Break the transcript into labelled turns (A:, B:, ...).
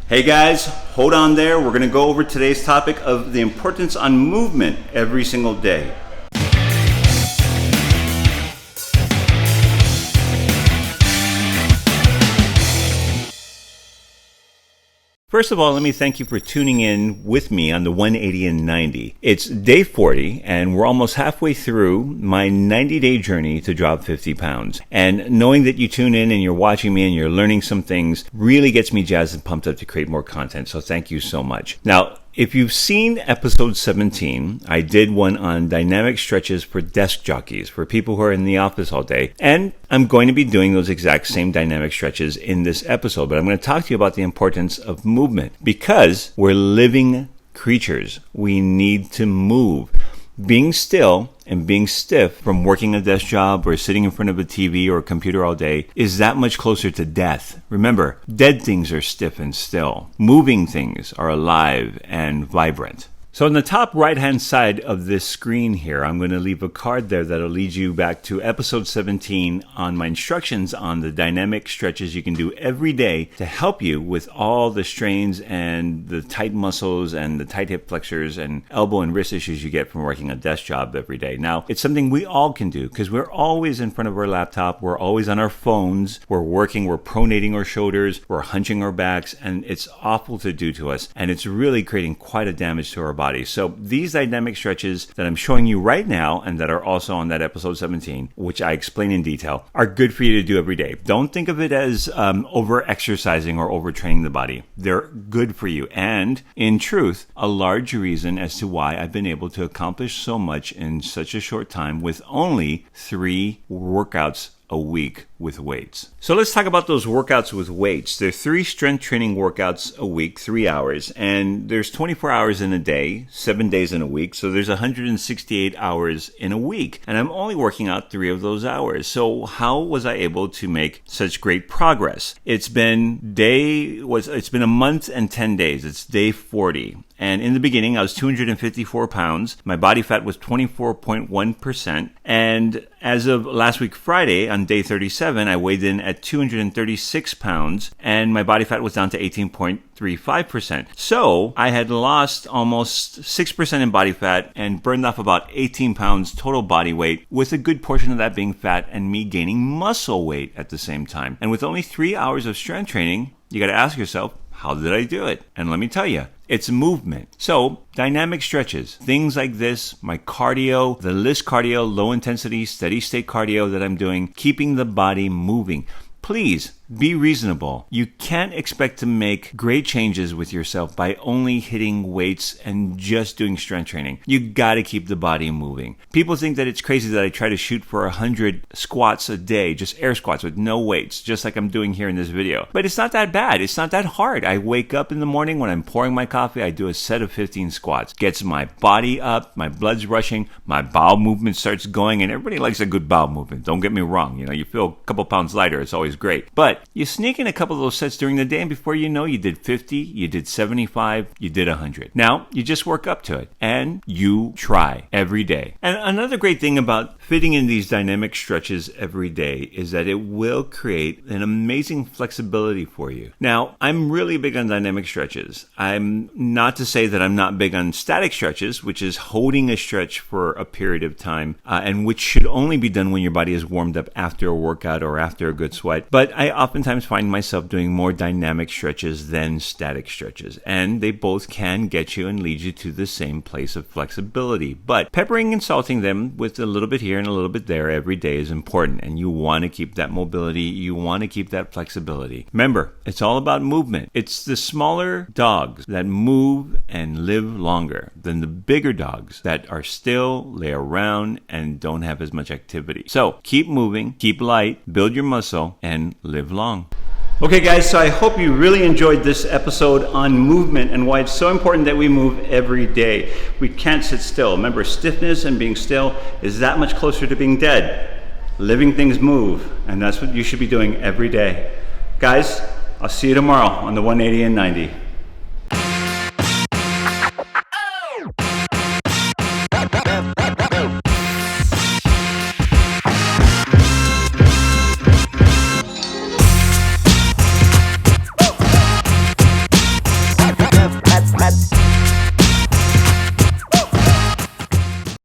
A: Hey guys, hold on there. We're going to go over today's topic of the importance on movement every single day. First of all, let me thank you for tuning in with me on the 180 and 90. It's day 40, and we're almost halfway through my 90-day journey to drop 50 pounds. And knowing that you tune in and you're watching me and you're learning some things really gets me jazzed and pumped up to create more content. So thank you so much. Now, if you've seen episode 17, I did one on dynamic stretches for desk jockeys, for people who are in the office all day. And I'm going to be doing those exact same dynamic stretches in this episode. But I'm going to talk to you about the importance of movement because we're living creatures. We need to move. Being still and being stiff from working a desk job or sitting in front of a TV or a computer all day is that much closer to death. Remember, dead things are stiff and still. Moving things are alive and vibrant. So on the top right-hand side of this screen here, I'm going to leave a card there that'll lead you back to episode 17 on my instructions on the dynamic stretches you can do every day to help you with all the strains and the tight muscles and the tight hip flexors and elbow and wrist issues you get from working a desk job every day. Now, it's something we all can do because we're always in front of our laptop, we're always on our phones, we're working, we're pronating our shoulders, we're hunching our backs, and it's awful to do to us, and it's really creating quite a damage to our body. So these dynamic stretches that I'm showing you right now and that are also on that episode 17, which I explain in detail, are good for you to do every day. Don't think of it as over-exercising or overtraining the body. They're good for you. And in truth, a large reason as to why I've been able to accomplish so much in such a short time with only 3 workouts a week with weights. So let's talk about those workouts with weights. There are 3 strength training workouts a week, 3 hours, and there's 24 hours in a day, 7 days in a week, so there's 168 hours in a week, and I'm only working out 3 of those hours. So how was I able to make such great progress? It's been a month and 10 days. It's day 40. And in the beginning, I was 254 pounds. My body fat was 24.1%. And as of last week, Friday, on day 37, I weighed in at 236 pounds, and my body fat was down to 18.35%. So I had lost almost 6% in body fat and burned off about 18 pounds total body weight, with a good portion of that being fat and me gaining muscle weight at the same time. And with only 3 hours of strength training, you got to ask yourself, how did I do it? And let me tell you, it's movement. So dynamic stretches, things like this, my cardio, the list cardio, low intensity, steady state cardio that I'm doing, keeping the body moving. Please be reasonable. You can't expect to make great changes with yourself by only hitting weights and just doing strength training. You got to keep the body moving. People think that it's crazy that I try to shoot for 100 squats a day, just air squats with no weights, just like I'm doing here in this video. But it's not that bad. It's not that hard. I wake up in the morning when I'm pouring my coffee, I do a set of 15 squats. Gets my body up, my blood's rushing, my bowel movement starts going, and everybody likes a good bowel movement. Don't get me wrong. You feel a couple pounds lighter. It's always great. But you sneak in a couple of those sets during the day, and before you know, you did 50, you did 75, you did 100. Now, you just work up to it, and you try every day. And another great thing about fitting in these dynamic stretches every day is that it will create an amazing flexibility for you. Now, I'm really big on dynamic stretches. I'm not to say that I'm not big on static stretches, which is holding a stretch for a period of time, and which should only be done when your body is warmed up after a workout or after a good sweat. But I oftentimes find myself doing more dynamic stretches than static stretches, and they both can get you and lead you to the same place of flexibility. But peppering and salting them with a little bit here and a little bit there every day is important, and you want to keep that mobility, you want to keep that flexibility. Remember, it's all about movement. It's the smaller dogs that move and live longer than the bigger dogs that are still, lay around, and don't have as much activity. So keep moving, keep light, build your muscle, and live long. Okay guys, so I hope you really enjoyed this episode on movement and why it's so important that we move every day. We can't sit still. Remember, stiffness and being still is that much closer to being dead. Living things move, and that's what you should be doing every day. Guys, I'll see you tomorrow on the 180 and 90.